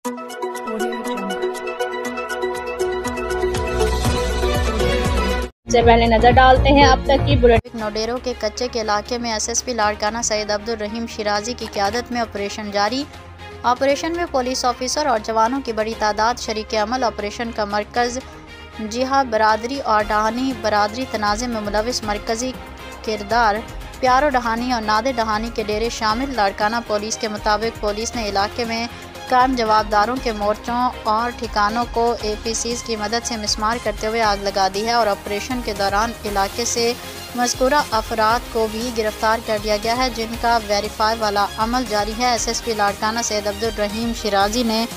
से पहले नजर डालते हैं अब तक की बुलेटिन। नोडेरो के कच्चे के इलाके में एसएसपी लाड़काना सैयद अब्दुल रहीम शिराजी की क़यादत में ऑपरेशन जारी। ऑपरेशन में पुलिस ऑफिसर और जवानों की बड़ी तादाद शरीक अमल। ऑपरेशन का मरकज़ जिहा बरादरी और डहानी बरादरी तनाज़े में मुलविस मरकज़ी किरदार प्यारो डहानी और नादिर डहानी के डेरे शामिल। लाड़काना पुलिस के मुताबिक पुलिस ने इलाके में कायम जवाबदारों के मोर्चों और ठिकानों को APCs की मदद से मिसमार करते हुए आग लगा दी है और ऑपरेशन के दौरान इलाके से मज़कूरा अफराद को भी गिरफ्तार कर लिया गया है, जिनका वेरीफाई वाला अमल जारी है। SSP लाड़काना सैयद अब्दुल रहीम शिराजी ने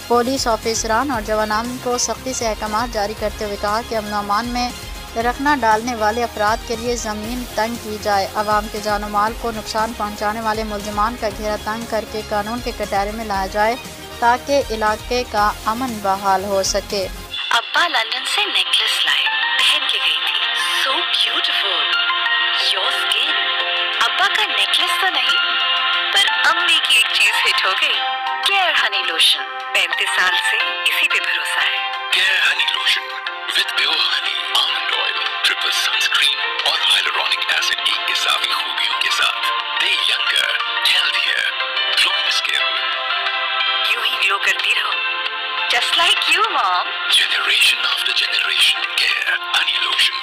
पुलिस ऑफिसरान और जवानान को सख्ती से अहकाम जारी करते हुए कहा कि अमन अमान में रखना डालने वाले अफराद के लिए ज़मीन तंग की जाए। अवाम के जान माल को नुकसान पहुँचाने वाले मुल्ज़िमान का घेरा तंग करके कानून के कटहरे में लाया जाए ताकि इलाके का अमन बहाल हो सके। अब्बा लंदन से नेकलेस लाए, पहन के गई थी। So beautiful, your skin। अब्बा का नेकलेस तो नहीं, पर अम्मी की एक चीज हिट हो गई। केयर हनी लोशन, 35 साल से इसी पे भरोसा है। Care Honey lotion with pure Honey, almond oil, triple sunscreen और हाइलुरोनिक एसिड की इजाफी खूबियों के साथ दे यंगर, हेल्थियर, ग्लोइंग स्किन। यूं ही ग्लो करती रहो, just like you mom. Generation after generation, care Honey lotion.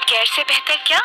Care से बेहतर क्या?